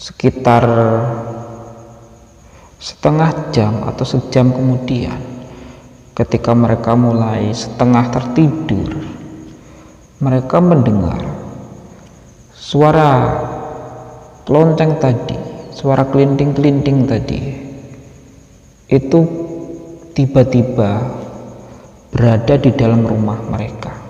sekitar setengah jam atau sejam kemudian, ketika mereka mulai setengah tertidur, mereka mendengar suara lonceng tadi, suara kelinting-kelinting tadi itu tiba-tiba berada di dalam rumah mereka.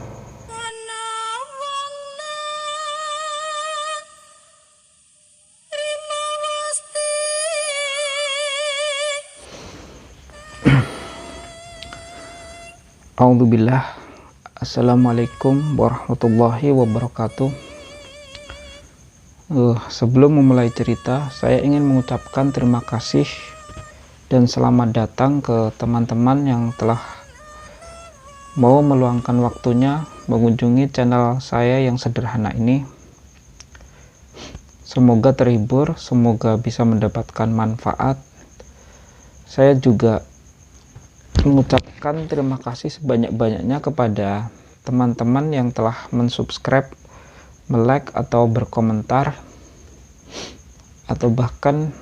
A'udzubillah. Assalamualaikum warahmatullahi wabarakatuh. Sebelum memulai cerita, saya ingin mengucapkan terima kasih dan selamat datang ke teman-teman yang telah mau meluangkan waktunya mengunjungi channel saya yang sederhana ini. Semoga terhibur, semoga bisa mendapatkan manfaat. Saya juga mengucapkan terima kasih sebanyak-banyaknya kepada teman-teman yang telah mensubscribe, melike atau berkomentar, atau bahkan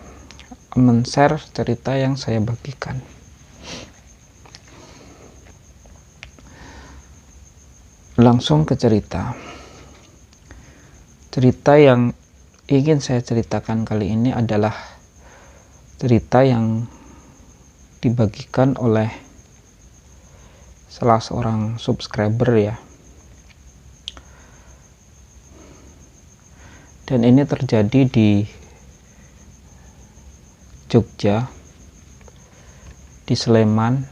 men-share cerita yang saya bagikan. Langsung ke cerita. Cerita yang ingin saya ceritakan kali ini adalah cerita yang dibagikan oleh salah seorang subscriber ya. Dan ini terjadi di Jogja, di Sleman,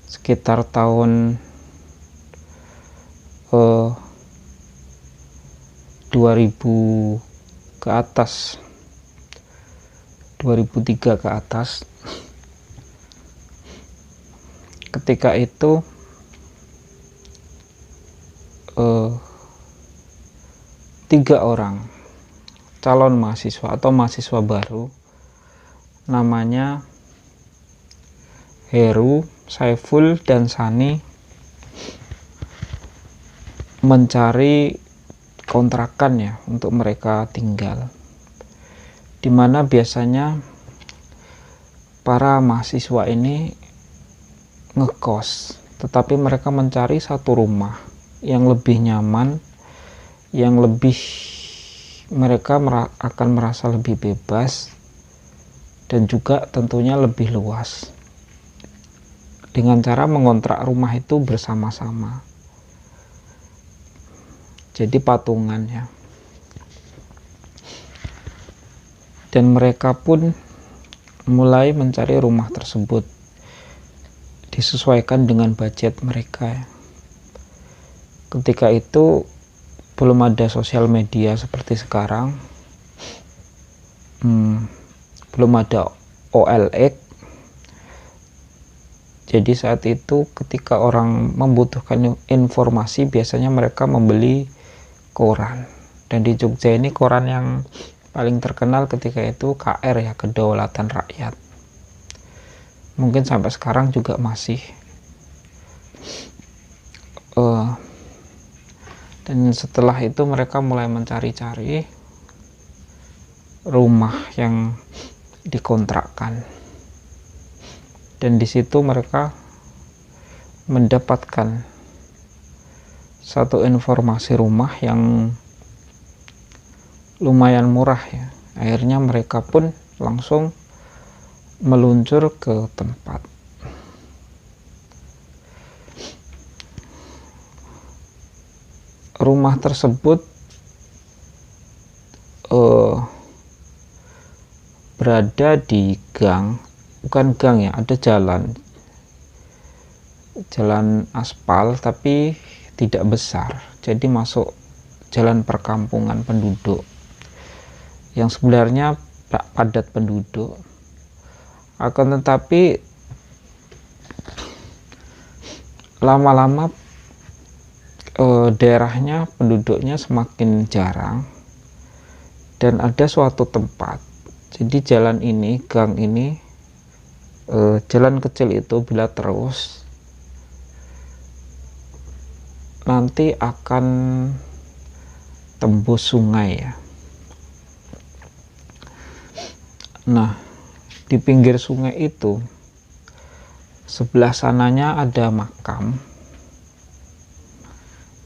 sekitar tahun 2000 ke atas, 2003 ke atas. Ketika itu tiga orang calon mahasiswa atau mahasiswa baru, namanya Heru, Saiful, dan Sani, mencari kontrakan ya untuk mereka tinggal, dimana biasanya para mahasiswa ini ngekos, tetapi mereka mencari satu rumah yang lebih nyaman, yang lebih mereka akan merasa lebih bebas, dan juga tentunya lebih luas, dengan cara mengontrak rumah itu bersama-sama, jadi patungan ya. Dan mereka pun mulai mencari rumah tersebut disesuaikan dengan budget mereka. Ketika itu belum ada sosial media seperti sekarang, belum ada OLX. Jadi saat itu ketika orang membutuhkan informasi, biasanya mereka membeli koran. Dan di Jogja ini koran yang paling terkenal ketika itu KR ya, Kedaulatan Rakyat. Mungkin sampai sekarang juga masih. Dan setelah itu mereka mulai mencari-cari rumah yang dikontrakkan. Dan di situ mereka mendapatkan satu informasi rumah yang lumayan murah ya. Akhirnya mereka pun langsung meluncur ke tempat. Rumah tersebut berada di gang, bukan gang ya, ada jalan aspal tapi tidak besar, jadi masuk jalan perkampungan penduduk yang sebenarnya padat penduduk. Akan tetapi lama-lama daerahnya, penduduknya semakin jarang, dan ada suatu tempat, jadi jalan ini, gang ini, jalan kecil itu bila terus nanti akan tembus sungai ya. Nah, di pinggir sungai itu sebelah sananya ada makam,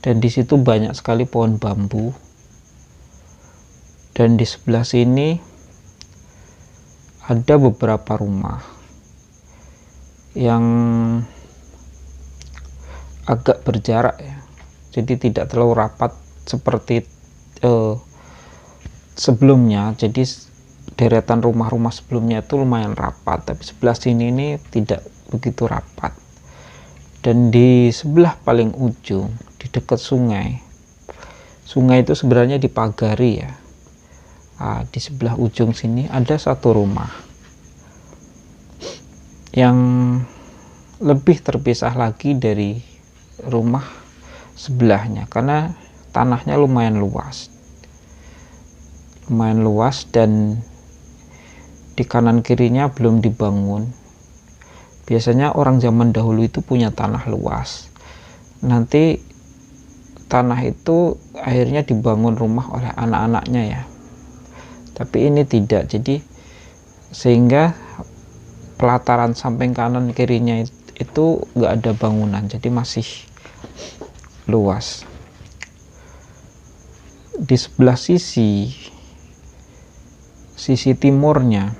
dan di situ banyak sekali pohon bambu, dan di sebelah sini ada beberapa rumah yang agak berjarak ya, jadi tidak terlalu rapat seperti sebelumnya. Jadi deretan rumah-rumah sebelumnya itu lumayan rapat, tapi sebelah sini ini tidak begitu rapat. Dan di sebelah paling ujung, di dekat sungai itu sebenarnya dipagari ya. Nah, di sebelah ujung sini ada satu rumah yang lebih terpisah lagi dari rumah sebelahnya, karena tanahnya lumayan luas dan di kanan kirinya belum dibangun. Biasanya orang zaman dahulu itu punya tanah luas, nanti tanah itu akhirnya dibangun rumah oleh anak-anaknya ya, tapi ini tidak. Jadi sehingga pelataran samping kanan kirinya itu nggak ada bangunan, jadi masih luas. Di sebelah sisi timurnya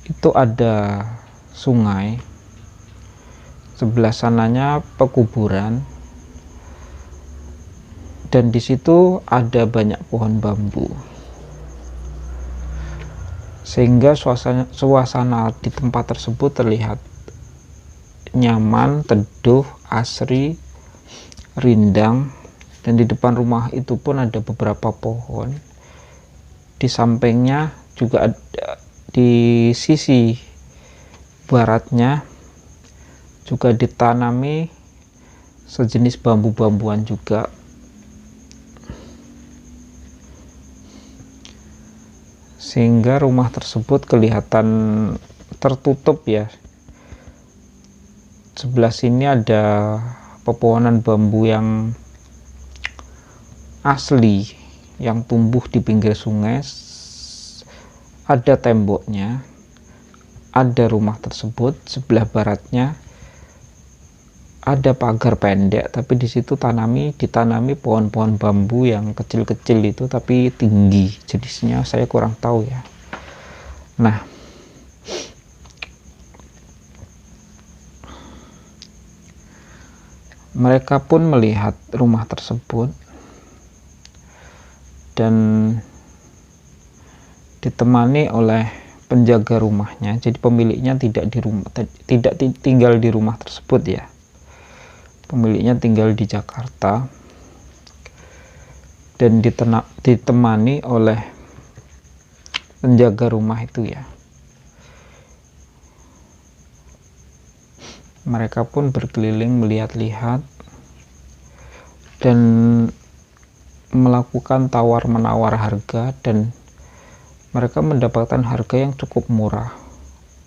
itu ada sungai, sebelah sananya pekuburan, dan di situ ada banyak pohon bambu, sehingga suasana di tempat tersebut terlihat nyaman, teduh, asri, rindang. Dan di depan rumah itu pun ada beberapa pohon. Di sampingnya juga ada, di sisi baratnya juga ditanami sejenis bambu-bambuan juga. Sehingga rumah tersebut kelihatan tertutup ya. Sebelah sini ada pepohonan bambu yang asli yang tumbuh di pinggir sungai, ada temboknya, ada rumah tersebut. Sebelah baratnya ada pagar pendek, tapi di situ ditanami pohon-pohon bambu yang kecil-kecil itu tapi tinggi, jenisnya saya kurang tahu ya. Nah, mereka pun melihat rumah tersebut dan ditemani oleh penjaga rumahnya. Jadi pemiliknya tidak tinggal di rumah tersebut ya. Pemiliknya tinggal di Jakarta dan ditemani oleh penjaga rumah itu ya. Mereka pun berkeliling melihat-lihat dan melakukan tawar-menawar harga, dan mereka mendapatkan harga yang cukup murah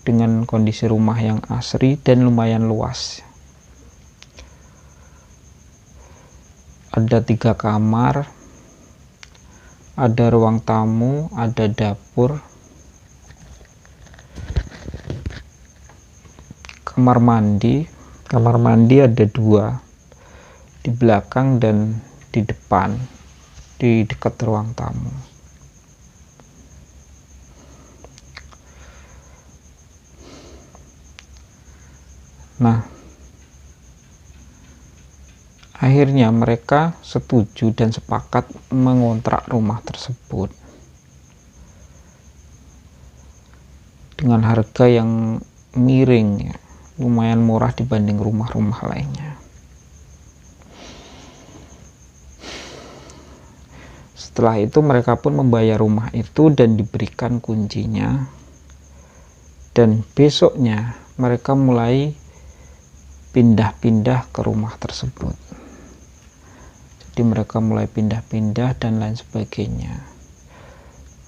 dengan kondisi rumah yang asri dan lumayan luas. Ada 3 kamar, ada ruang tamu, ada dapur, kamar mandi ada 2 di belakang dan di depan, di dekat ruang tamu. Nah, akhirnya mereka setuju dan sepakat mengontrak rumah tersebut dengan harga yang miring ya, lumayan murah dibanding rumah-rumah lainnya. Setelah itu mereka pun membayar rumah itu dan diberikan kuncinya, dan besoknya mereka mulai pindah-pindah ke rumah tersebut. Jadi mereka mulai pindah-pindah dan lain sebagainya.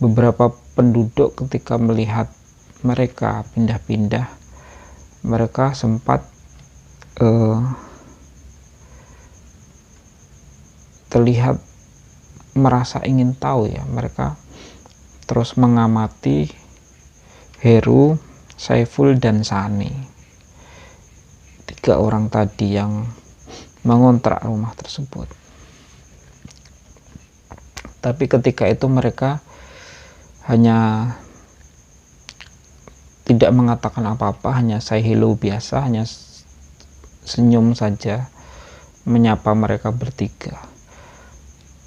Beberapa penduduk ketika melihat mereka pindah-pindah, mereka sempat terlihat merasa ingin tahu ya. Mereka terus mengamati Heru, Saiful, dan Sani. 3 orang tadi yang mengontrak rumah tersebut. Tapi ketika itu mereka hanya tidak mengatakan apa-apa, hanya say hello biasa, hanya senyum saja menyapa mereka bertiga.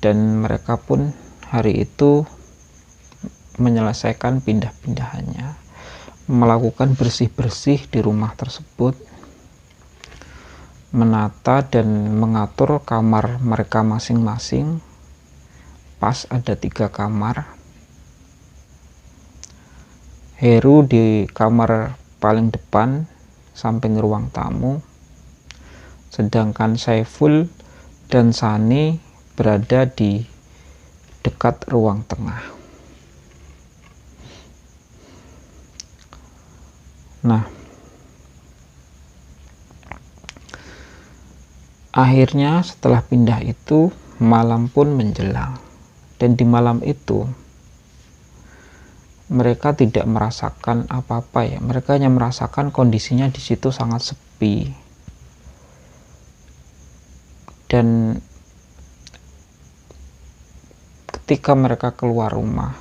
Dan mereka pun hari itu menyelesaikan pindah-pindahannya, melakukan bersih-bersih di rumah tersebut, menata dan mengatur kamar mereka masing-masing. Pas ada 3 kamar. Heru di kamar paling depan samping ruang tamu, sedangkan Saiful dan Sani berada di dekat ruang tengah. Nah, akhirnya setelah pindah itu malam pun menjelang, dan di malam itu mereka tidak merasakan apa-apa ya. Mereka hanya merasakan kondisinya di situ sangat sepi. Dan ketika mereka keluar rumah,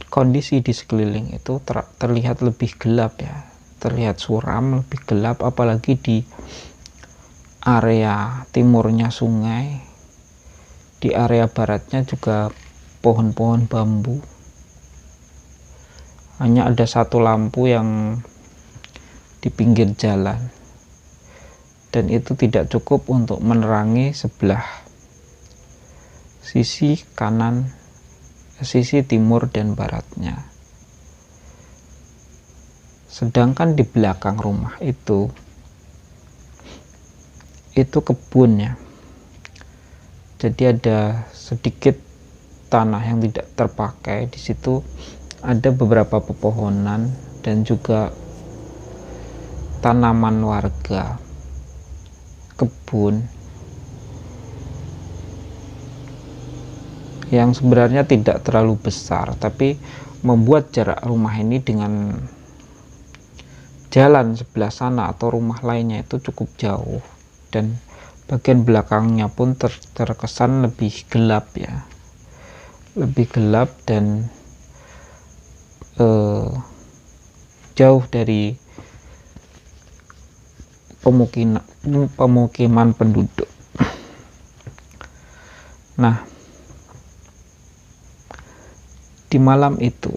kondisi di sekeliling itu terlihat lebih gelap ya, terlihat suram, lebih gelap, apalagi di area timurnya sungai, di area baratnya juga pohon-pohon bambu. Hanya ada 1 lampu yang di pinggir jalan, dan itu tidak cukup untuk menerangi sebelah sisi kanan, sisi timur dan baratnya. Sedangkan di belakang rumah itu kebun ya. Jadi ada sedikit tanah yang tidak terpakai. Di situ ada beberapa pepohonan dan juga tanaman warga, kebun yang sebenarnya tidak terlalu besar, tapi membuat jarak rumah ini dengan jalan sebelah sana atau rumah lainnya itu cukup jauh, dan bagian belakangnya pun terkesan lebih gelap ya, lebih gelap dan jauh dari pemukiman penduduk. Nah, di malam itu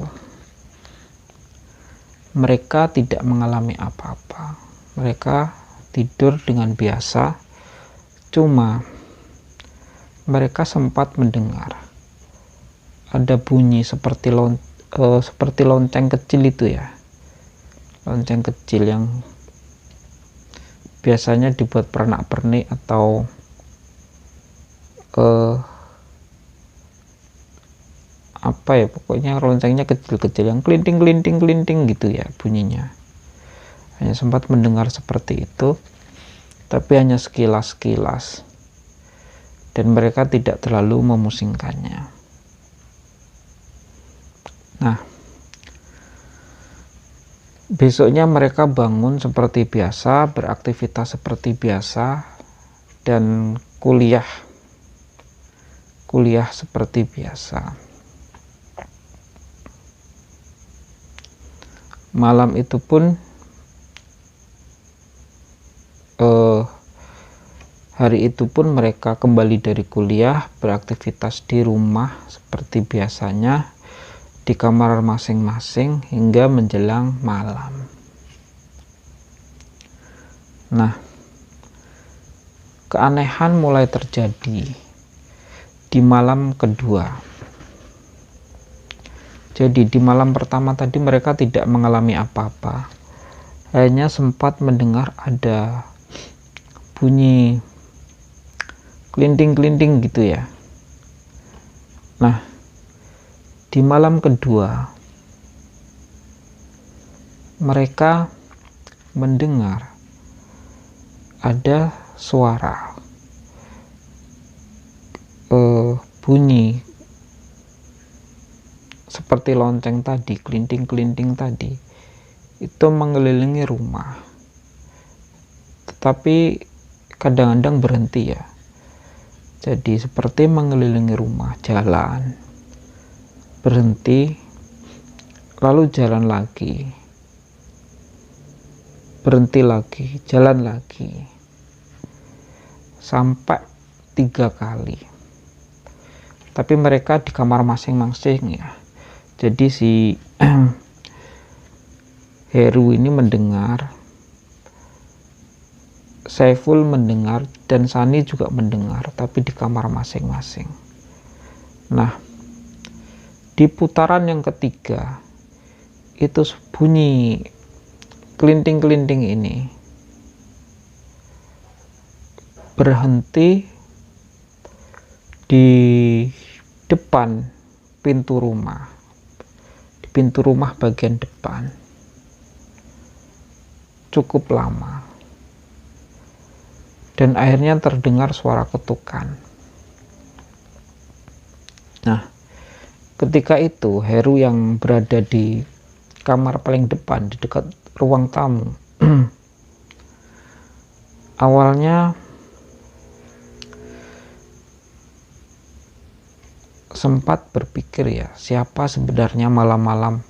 mereka tidak mengalami apa-apa. Mereka tidur dengan biasa. Cuma mereka sempat mendengar ada bunyi seperti lonceng kecil itu ya. Lonceng kecil yang biasanya dibuat pernak-pernik atau apa ya, pokoknya loncengnya kecil-kecil yang kelinting gitu ya bunyinya. Hanya sempat mendengar seperti itu, tapi hanya sekilas-sekilas, dan mereka tidak terlalu memusingkannya. Nah, besoknya mereka bangun seperti biasa, beraktivitas seperti biasa, dan kuliah seperti biasa. Malam itu pun hari itu pun mereka kembali dari kuliah, beraktivitas di rumah seperti biasanya, di kamar masing-masing hingga menjelang malam. Nah, keanehan mulai terjadi di malam kedua. Jadi di malam pertama tadi mereka tidak mengalami apa-apa, hanya sempat mendengar ada bunyi kelinting gitu ya. Nah, di malam kedua mereka mendengar ada suara bunyi seperti lonceng tadi, kelinting-kelinting tadi, itu mengelilingi rumah. Tetapi kadang-kadang berhenti ya. Jadi seperti mengelilingi rumah, jalan, berhenti, lalu jalan lagi, berhenti lagi, jalan lagi, sampai 3 kali. Tapi mereka di kamar masing-masing ya. Jadi si Heru ini mendengar, Saiful mendengar, dan Sani juga mendengar, tapi di kamar masing-masing. Nah, di putaran yang ketiga itu bunyi kelinting-kelinting ini berhenti di depan pintu rumah, di pintu rumah bagian depan, cukup lama, dan akhirnya terdengar suara ketukan. Nah, ketika itu Heru yang berada di kamar paling depan, di dekat ruang tamu, awalnya sempat berpikir ya, siapa sebenarnya malam-malam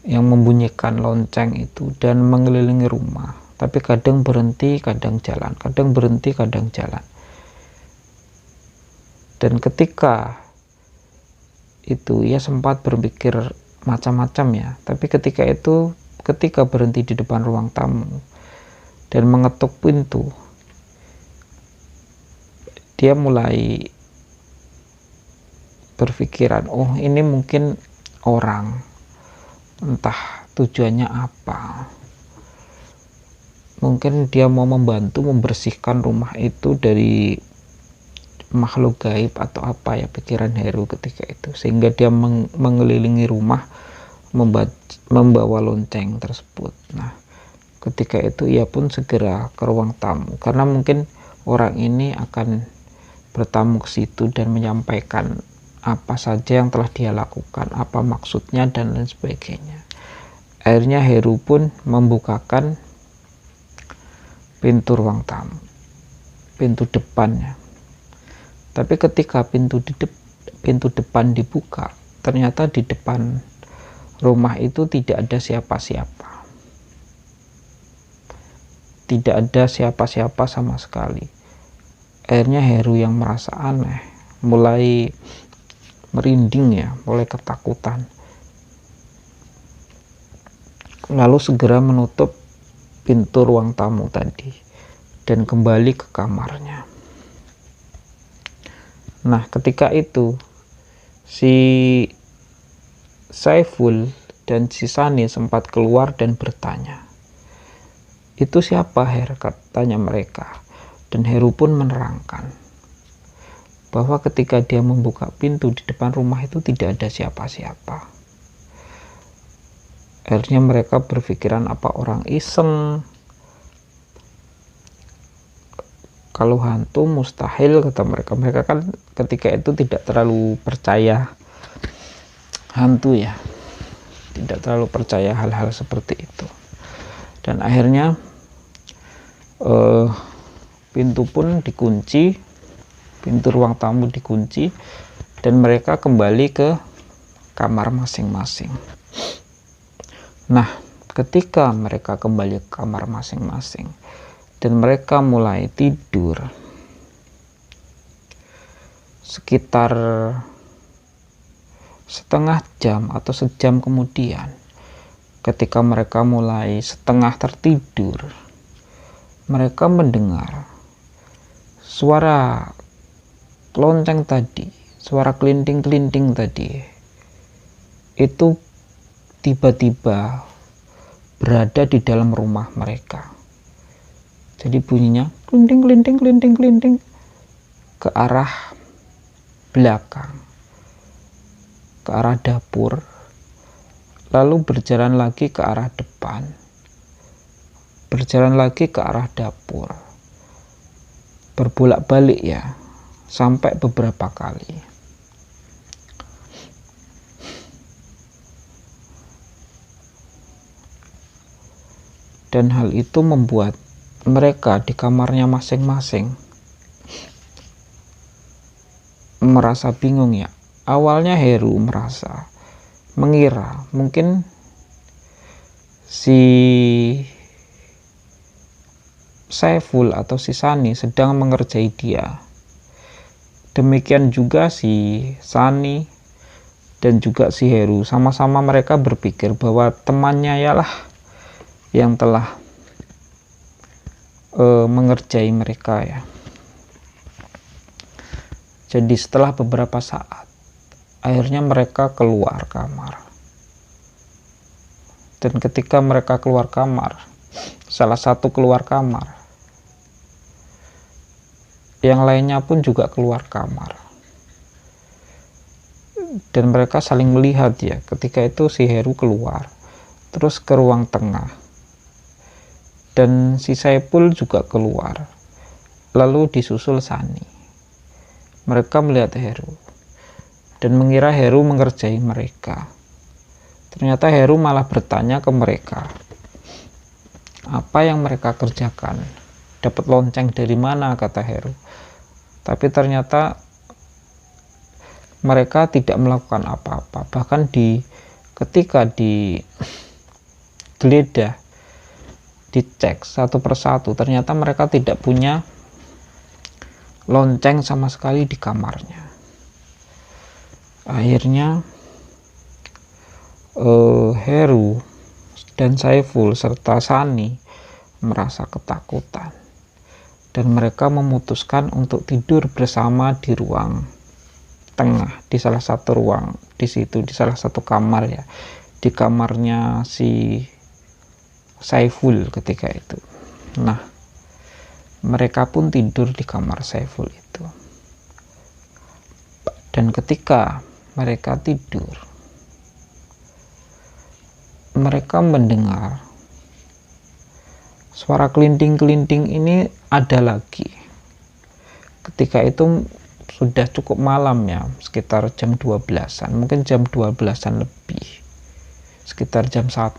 yang membunyikan lonceng itu dan mengelilingi rumah. Tapi kadang berhenti, kadang jalan, kadang berhenti, kadang jalan. Dan ketika itu ia sempat berpikir macam-macam ya. Tapi ketika berhenti di depan ruang tamu dan mengetuk pintu, dia mulai berpikiran, oh ini mungkin orang, entah tujuannya apa. Mungkin dia mau membantu membersihkan rumah itu dari makhluk gaib atau apa ya, pikiran Heru ketika itu, sehingga dia mengelilingi rumah membawa lonceng tersebut. Nah, ketika itu ia pun segera ke ruang tamu, karena mungkin orang ini akan bertamu ke situ dan menyampaikan apa saja yang telah dia lakukan, apa maksudnya, dan lain sebagainya. Akhirnya Heru pun membukakan pintu ruang tamu, pintu depannya. Tapi ketika pintu depan dibuka, ternyata di depan rumah itu tidak ada siapa-siapa. Tidak ada siapa-siapa sama sekali. Akhirnya Heru yang merasa aneh, mulai merinding ya, mulai ketakutan. Lalu segera menutup pintu ruang tamu tadi dan kembali ke kamarnya. Nah, ketika itu si Saiful dan si Sani sempat keluar dan bertanya, "Itu siapa, Her?" katanya mereka. Dan Heru pun menerangkan bahwa ketika dia membuka pintu di depan rumah itu tidak ada siapa-siapa. Akhirnya mereka berpikiran apa orang iseng. Kalau hantu mustahil, kata mereka. Mereka kan ketika itu tidak terlalu percaya hantu ya. Tidak terlalu percaya hal-hal seperti itu. Dan akhirnya pintu pun dikunci, pintu ruang tamu dikunci, dan mereka kembali ke kamar masing-masing. Nah, ketika mereka kembali ke kamar masing-masing dan mereka mulai tidur, sekitar setengah jam atau sejam kemudian, ketika mereka mulai setengah tertidur, mereka mendengar suara lonceng tadi, suara kelinting-kelinting tadi, itu tiba-tiba berada di dalam rumah mereka. Jadi bunyinya kelinting-kelinting ke arah belakang, ke arah dapur, lalu berjalan lagi ke arah depan, berjalan lagi ke arah dapur, berbolak-balik ya, sampai beberapa kali. Dan hal itu membuat mereka di kamarnya masing-masing merasa bingung ya. Awalnya Heru mengira mungkin si Saiful atau si Sani sedang mengerjai dia. Demikian juga si Sani dan juga si Heru, sama-sama mereka berpikir bahwa temannya ialah yang telah mengerjai mereka ya. Jadi setelah beberapa saat akhirnya mereka keluar kamar. Dan ketika mereka keluar kamar, salah satu keluar kamar, yang lainnya pun juga keluar kamar. Dan mereka saling melihat ya. Ketika itu si Heru keluar, terus ke ruang tengah. Dan si Saiful juga keluar, lalu disusul Sani. Mereka melihat Heru dan mengira Heru mengerjai mereka. Ternyata Heru malah bertanya ke mereka apa yang mereka kerjakan. Dapat lonceng dari mana, kata Heru. Tapi ternyata mereka tidak melakukan apa-apa. Bahkan ketika digeledah, dicek satu persatu, ternyata mereka tidak punya lonceng sama sekali di kamarnya. Akhirnya Heru dan Saiful serta Sani merasa ketakutan dan mereka memutuskan untuk tidur bersama di ruang tengah, di salah satu ruang di situ, di salah satu kamar ya, di kamarnya si Saiful ketika itu. Nah, mereka pun tidur di kamar Saiful itu. Dan ketika mereka tidur, mereka mendengar suara kelinting-kelinting ini ada lagi. Ketika itu sudah cukup malam ya, sekitar jam 12-an, mungkin jam 12-an lebih, sekitar jam 1.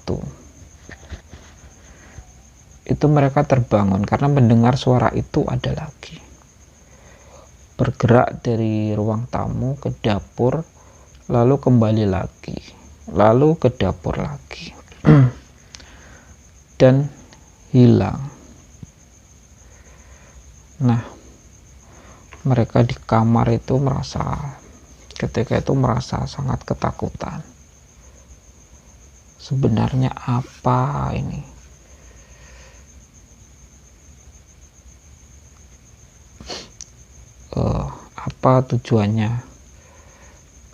Itu mereka terbangun karena mendengar suara itu ada lagi. Bergerak dari ruang tamu ke dapur, lalu kembali lagi, lalu ke dapur lagi. Dan hilang. Nah, mereka di kamar itu ketika itu merasa sangat ketakutan. Sebenarnya apa ini? Apa tujuannya?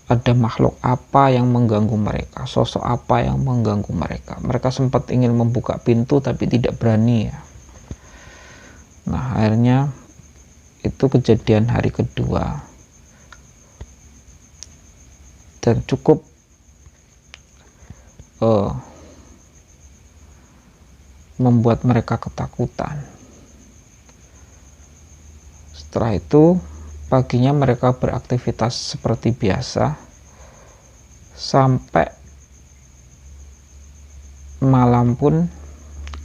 Ada makhluk apa yang mengganggu mereka? Sosok apa yang mengganggu mereka? Mereka sempat ingin membuka pintu tapi tidak berani ya. Nah, akhirnya itu kejadian hari kedua dan cukup membuat mereka ketakutan. Setelah itu paginya mereka beraktivitas seperti biasa sampai malam pun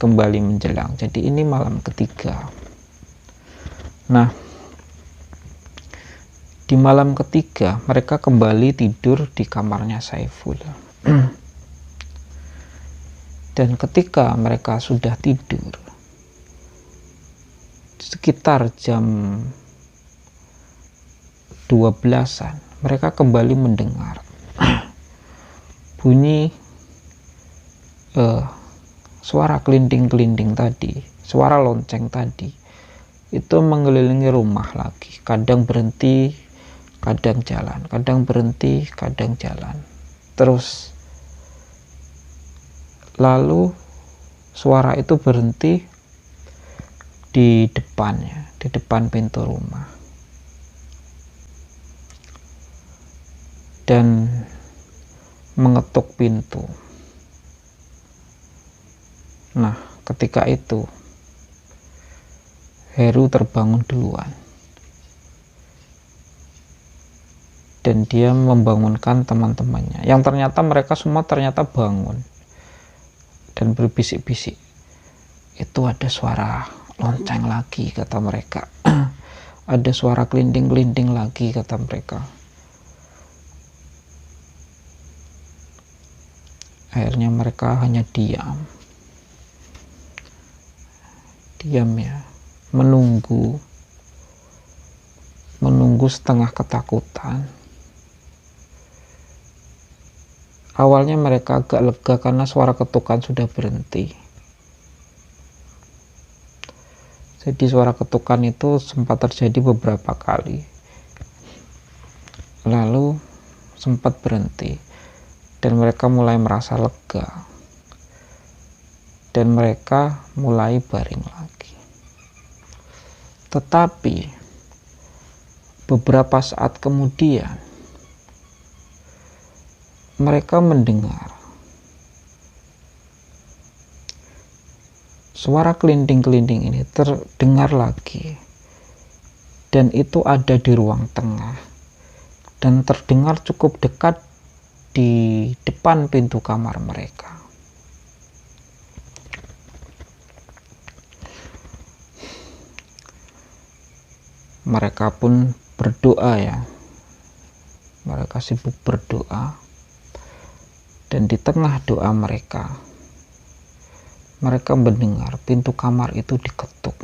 kembali menjelang. Jadi ini malam ketiga. Nah, di malam ketiga mereka kembali tidur di kamarnya Saiful. Dan ketika mereka sudah tidur, sekitar jam 12-an, mereka kembali mendengar bunyi suara kelinting-kelinting tadi, suara lonceng tadi, itu mengelilingi rumah lagi. Kadang berhenti, kadang jalan, kadang berhenti, kadang jalan. Terus lalu suara itu berhenti di depannya, di depan pintu rumah. Dan mengetuk pintu. Nah, ketika itu Heru terbangun duluan dan dia membangunkan teman-temannya, yang ternyata mereka semua ternyata bangun dan berbisik-bisik. Itu ada suara lonceng lagi, kata mereka. Ada suara kelinding-kelinding lagi, kata mereka. Akhirnya mereka hanya diam ya, menunggu setengah ketakutan. Awalnya mereka agak lega karena suara ketukan sudah berhenti. Jadi suara ketukan itu sempat terjadi beberapa kali, lalu sempat berhenti, dan mereka mulai merasa lega, dan mereka mulai baring lagi. Tetapi beberapa saat kemudian mereka mendengar suara kelinding-kelinding ini terdengar lagi, dan itu ada di ruang tengah dan terdengar cukup dekat di depan pintu kamar mereka. Mereka pun berdoa ya, mereka sibuk berdoa, dan di tengah doa mereka mendengar pintu kamar itu diketuk,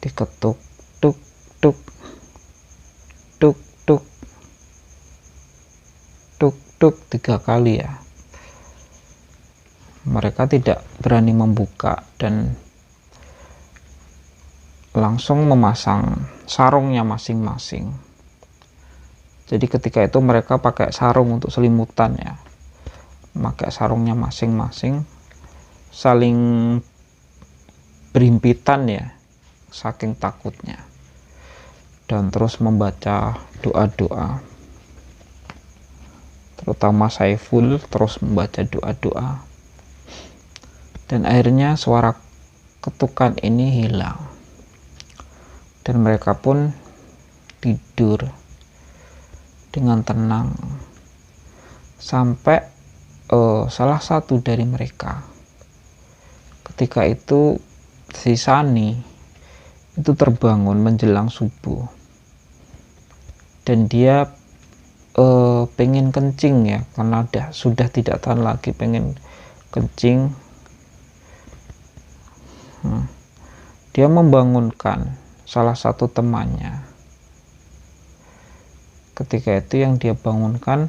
tuk tuk tuk tuk tuk tuk 3 kali ya. Mereka tidak berani membuka dan langsung memasang sarungnya masing-masing. Jadi ketika itu mereka pakai sarung untuk selimutan ya, pakai sarungnya masing-masing, saling berhimpitan ya, saking takutnya, dan terus membaca doa-doa. Terutama Saiful terus membaca doa-doa, dan akhirnya suara ketukan ini hilang, dan mereka pun tidur dengan tenang sampai salah satu dari mereka, ketika itu si Sani itu terbangun menjelang subuh, dan dia pengen kencing ya, karena sudah tidak tahan lagi, pengen kencing. Dia membangunkan salah satu temannya. Ketika itu yang dia bangunkan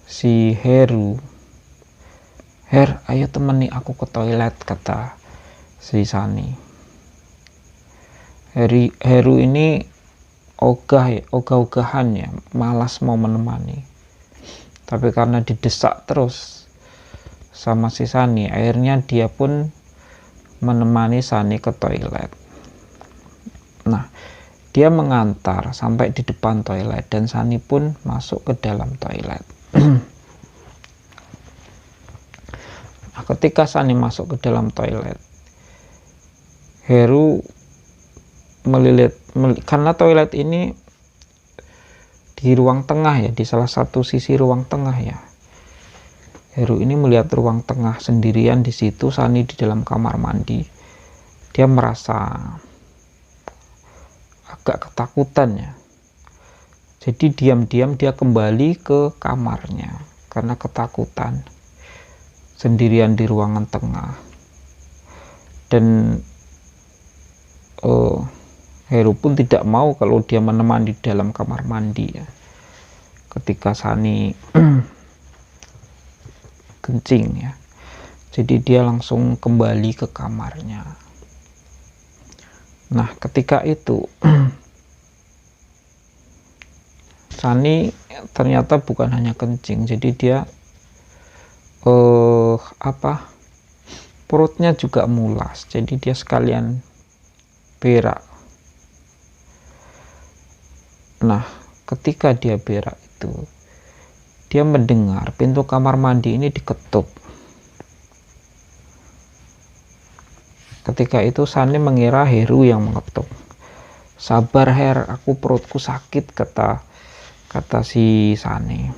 si Heru. "Her, ayo temani aku ke toilet," kata si Sani. Heru ini ogah-ogahan ya, malas mau menemani. Tapi karena didesak terus sama si Sani, akhirnya dia pun menemani Sani ke toilet. Nah, dia mengantar sampai di depan toilet, dan Sani pun masuk ke dalam toilet. Nah, ketika Sani masuk ke dalam toilet, Heru karena toilet ini di ruang tengah ya, di salah satu sisi ruang tengah ya. Heru ini melihat ruang tengah sendirian di situ, Sani di dalam kamar mandi. Dia merasa agak ketakutan ya. Jadi diam-diam dia kembali ke kamarnya karena ketakutan, sendirian di ruangan tengah. Dan Heru pun tidak mau kalau dia menemani di dalam kamar mandi ya, ketika Sani kencing ya. Jadi dia langsung kembali ke kamarnya. Nah, ketika itu Sani ternyata bukan hanya kencing, jadi dia perutnya juga mulas, jadi dia sekalian berak. Nah, ketika dia berak itu, dia mendengar pintu kamar mandi ini diketuk. Ketika itu Sani mengira Heru yang mengetuk. "Sabar Her, aku perutku sakit," kata si Sani.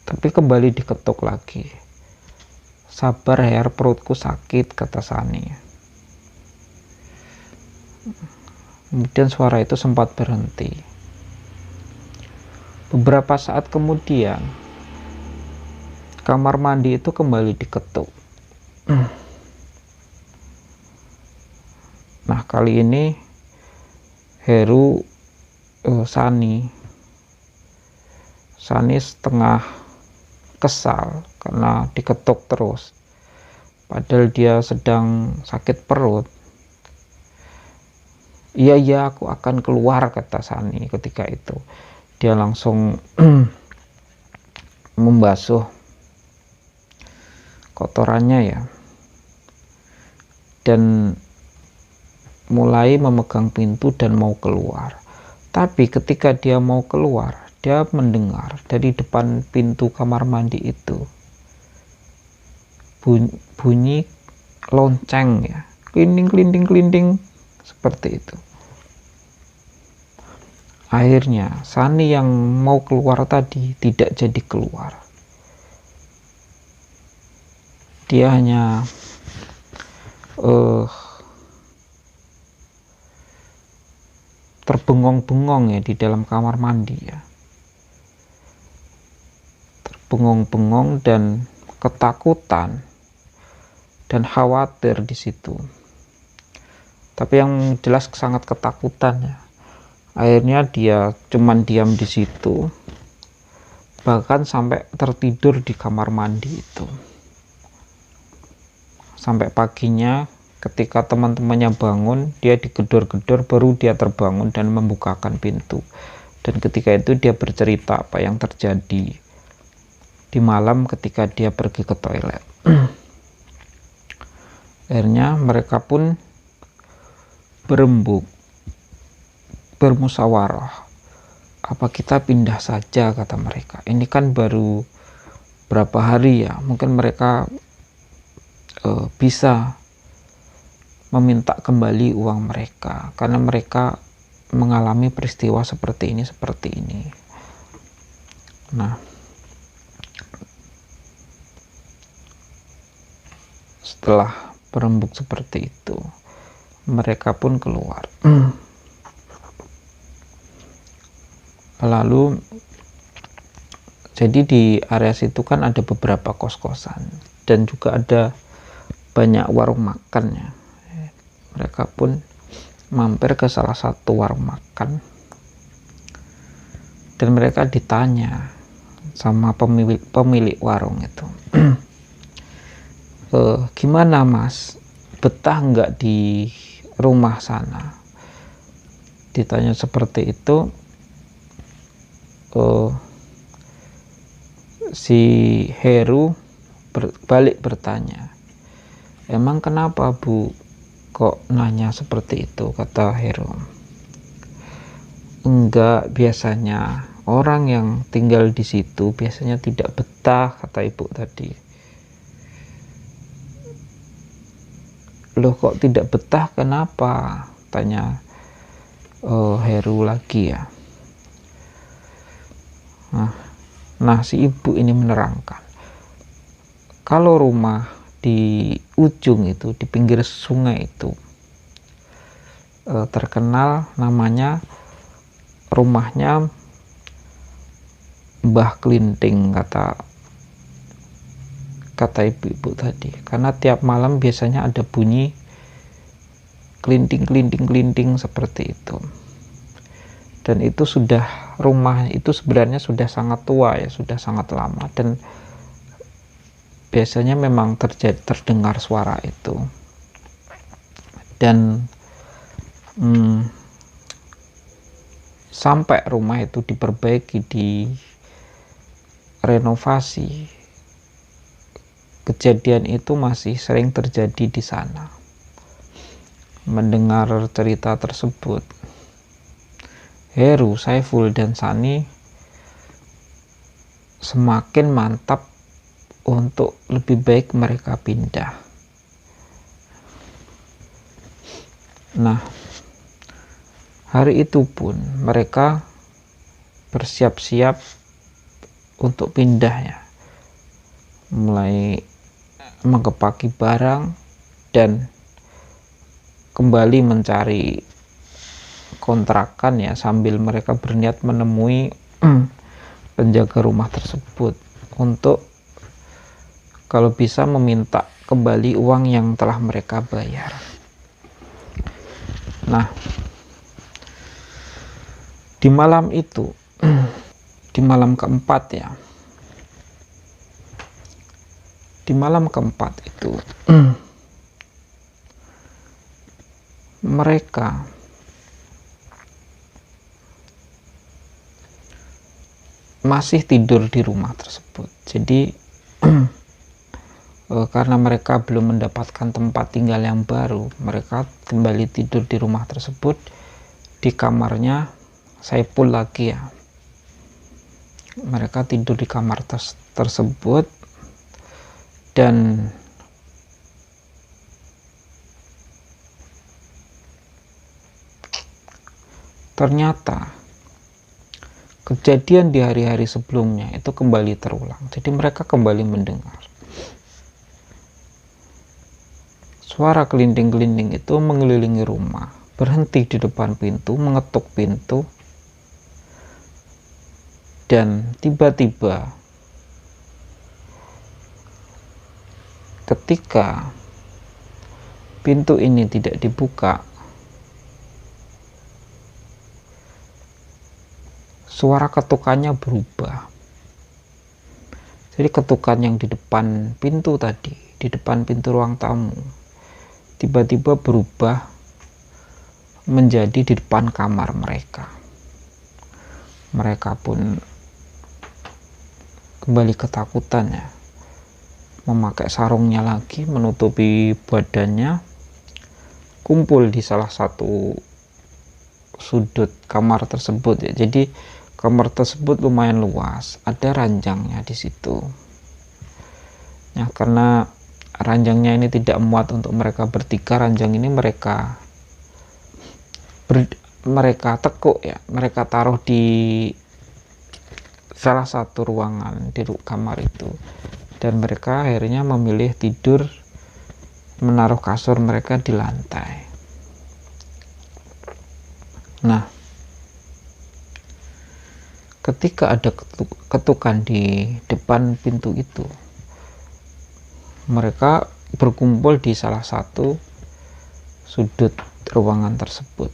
Tapi kembali diketuk lagi. Sabar Her, perutku sakit, kata Sani. Kemudian suara itu sempat berhenti. Beberapa saat kemudian, kamar mandi itu kembali diketuk. Nah, kali ini Heru Sani setengah kesal karena diketuk terus, padahal dia sedang sakit perut. Iya, aku akan keluar, kata Sani. Ketika itu dia langsung membasuh kotorannya ya, dan mulai memegang pintu dan mau keluar. Tapi ketika dia mau keluar, dia mendengar dari depan pintu kamar mandi itu bunyi lonceng ya, kelinding seperti itu. Akhirnya Sani yang mau keluar tadi tidak jadi keluar. Dia hanya terbengong-bengong ya di dalam kamar mandi ya. Terbengong-bengong dan ketakutan dan khawatir di situ. Tapi yang jelas sangat ketakutan ya. Akhirnya dia cuman diam di situ, bahkan sampai tertidur di kamar mandi itu. Sampai paginya ketika teman-temannya bangun, dia digedor-gedor, baru dia terbangun dan membukakan pintu. Dan ketika itu dia bercerita apa yang terjadi di malam ketika dia pergi ke toilet. Akhirnya mereka pun bermusyawarah, apa kita pindah saja, kata mereka. Ini kan baru berapa hari ya, mungkin mereka bisa meminta kembali uang mereka karena mereka mengalami peristiwa seperti ini. Nah, setelah berembuk seperti itu, mereka pun keluar. Lalu jadi di area situ kan ada beberapa kos-kosan dan juga ada banyak warung makan ya. Mereka pun mampir ke salah satu warung makan dan mereka ditanya sama pemilik warung itu, gimana Mas, betah nggak di rumah sana? Ditanya seperti itu, si Heru balik bertanya, emang kenapa Bu kok nanya seperti itu? Kata Heru, enggak, biasanya orang yang tinggal di situ biasanya tidak betah, kata ibu tadi. Loh, kok tidak betah, kenapa? Tanya Heru lagi ya. Nah, si ibu ini menerangkan, kalau rumah di ujung itu, di pinggir sungai itu, terkenal namanya rumahnya Mbah Klinting, kata ibu-ibu tadi, karena tiap malam biasanya ada bunyi klinting seperti itu. Dan itu rumah itu sebenarnya sudah sangat tua ya, sudah sangat lama, dan biasanya memang terdengar suara itu. Dan sampai rumah itu diperbaiki, direnovasi, kejadian itu masih sering terjadi di sana. Mendengar cerita tersebut, Heru, Saiful, dan Sani semakin mantap untuk lebih baik mereka pindah. Nah, hari itu pun mereka bersiap-siap untuk pindah ya, mulai menggepaki barang dan kembali mencari kontrakan ya, sambil mereka berniat menemui penjaga rumah tersebut untuk kalau bisa meminta kembali uang yang telah mereka bayar. Nah, di malam itu, di malam keempat ya, di malam keempat itu mereka masih tidur di rumah tersebut. Jadi karena mereka belum mendapatkan tempat tinggal yang baru, mereka kembali tidur di rumah tersebut, di kamarnya Saipul lagi ya. Mereka tidur di kamar tersebut, dan ternyata kejadian di hari-hari sebelumnya itu kembali terulang. Jadi mereka kembali mendengar suara gelinding-gelinding itu mengelilingi rumah, berhenti di depan pintu, mengetuk pintu, dan tiba-tiba ketika pintu ini tidak dibuka, suara ketukannya berubah. Jadi ketukan yang di depan pintu tadi, di depan pintu ruang tamu, tiba-tiba berubah menjadi di depan kamar mereka. Mereka pun kembali ketakutan ya, memakai sarungnya lagi, menutupi badannya, kumpul di salah satu sudut kamar tersebut ya. Jadi kamar tersebut lumayan luas, ada ranjangnya di situ. Ya, karena ranjangnya ini tidak muat untuk mereka bertiga, ranjang ini mereka tekuk ya, mereka taruh di salah satu ruangan di kamar itu, dan mereka akhirnya memilih tidur, menaruh kasur mereka di lantai. Nah, ketika ada ketukan di depan pintu itu, mereka berkumpul di salah satu sudut ruangan tersebut.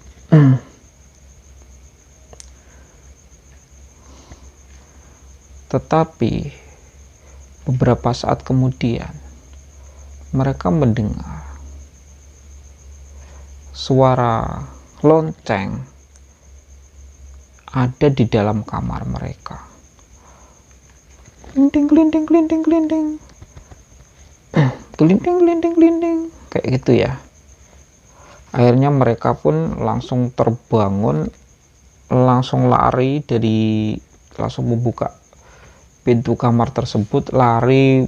Tetapi beberapa saat kemudian mereka mendengar suara lonceng ada di dalam kamar mereka. Glinding, glinding, glinding, glinding. Glinding, glinding, glinding. Kayak gitu ya. Akhirnya mereka pun langsung terbangun, langsung lari langsung membuka pintu kamar tersebut, lari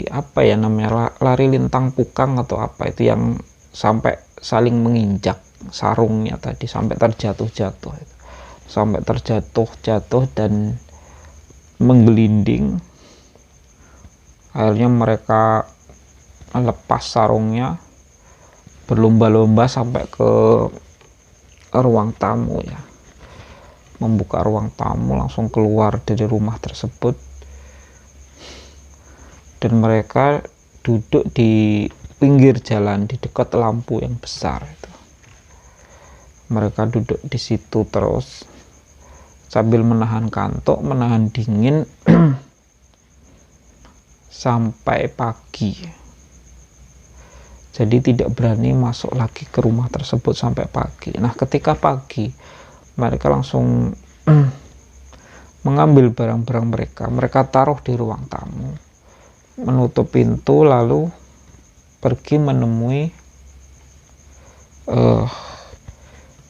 apa ya namanya, lari lintang pukang atau apa itu, yang sampai saling menginjak sarungnya tadi, sampai terjatuh dan menggelinding. Akhirnya mereka lepas sarungnya, berlomba-lomba sampai ke ruang tamu ya, membuka ruang tamu, langsung keluar dari rumah tersebut, dan mereka duduk di pinggir jalan di dekat lampu yang besar itu. Mereka duduk di situ terus sambil menahan kantuk, menahan dingin sampai pagi. Jadi tidak berani masuk lagi ke rumah tersebut sampai pagi. Nah, ketika pagi mereka langsung mengambil barang-barang mereka taruh di ruang tamu, menutup pintu, lalu pergi menemui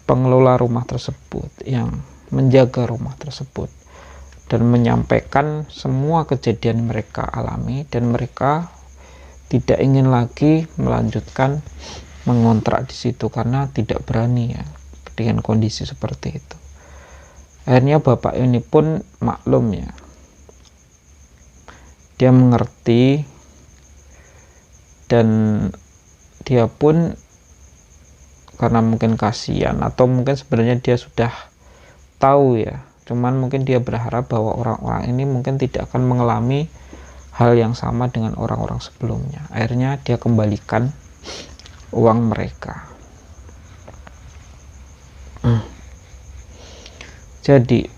pengelola rumah tersebut yang menjaga rumah tersebut, dan menyampaikan semua kejadian mereka alami, dan mereka tidak ingin lagi melanjutkan mengontrak di situ karena tidak berani ya dengan kondisi seperti itu. Akhirnya bapak ini pun maklum ya, dia mengerti, dan dia pun karena mungkin kasihan atau mungkin sebenarnya dia sudah tahu ya, cuman mungkin dia berharap bahwa orang-orang ini mungkin tidak akan mengalami hal yang sama dengan orang-orang sebelumnya. Akhirnya dia kembalikan uang mereka. Jadi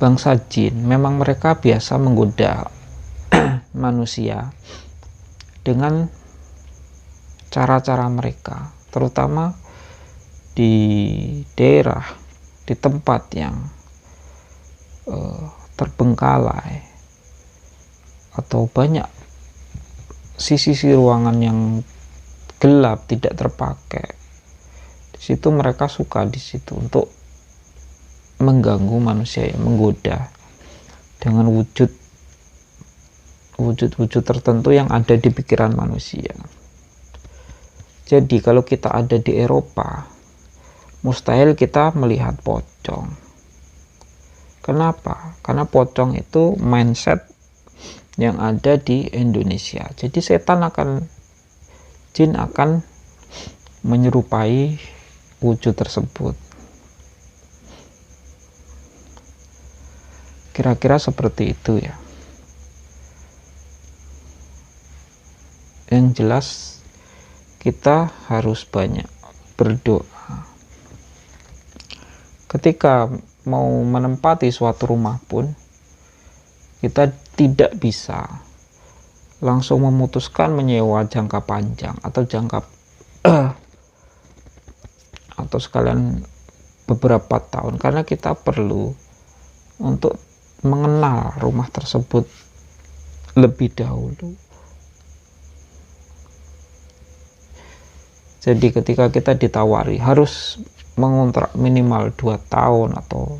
bangsa jin memang mereka biasa menggoda manusia dengan cara-cara mereka, terutama di daerah, di tempat yang terbengkalai atau banyak sisi-sisi ruangan yang gelap tidak terpakai. Di situ mereka suka di situ untuk mengganggu manusia, yang menggoda dengan wujud-wujud tertentu yang ada di pikiran manusia. Jadi kalau kita ada di Eropa, mustahil kita melihat pocong. Kenapa? Karena pocong itu mindset yang ada di Indonesia. Jadi jin akan menyerupai wujud tersebut. Kira-kira seperti itu ya. Yang jelas kita harus banyak berdoa. Ketika mau menempati suatu rumah pun, kita tidak bisa langsung memutuskan menyewa jangka panjang atau atau sekalian beberapa tahun, karena kita perlu untuk mengenal rumah tersebut lebih dahulu. Jadi ketika kita ditawari harus mengontrak minimal 2 tahun atau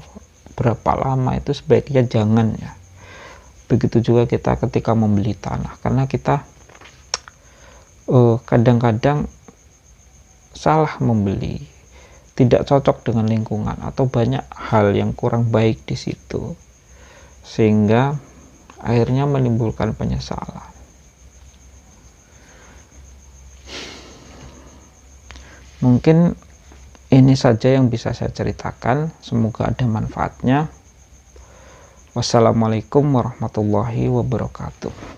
berapa lama, itu sebaiknya jangan ya. Begitu juga kita ketika membeli tanah, karena kita kadang-kadang salah membeli, tidak cocok dengan lingkungan atau banyak hal yang kurang baik di situ, sehingga akhirnya menimbulkan penyesalan. Mungkin ini saja yang bisa saya ceritakan, semoga ada manfaatnya. Wassalamualaikum warahmatullahi wabarakatuh.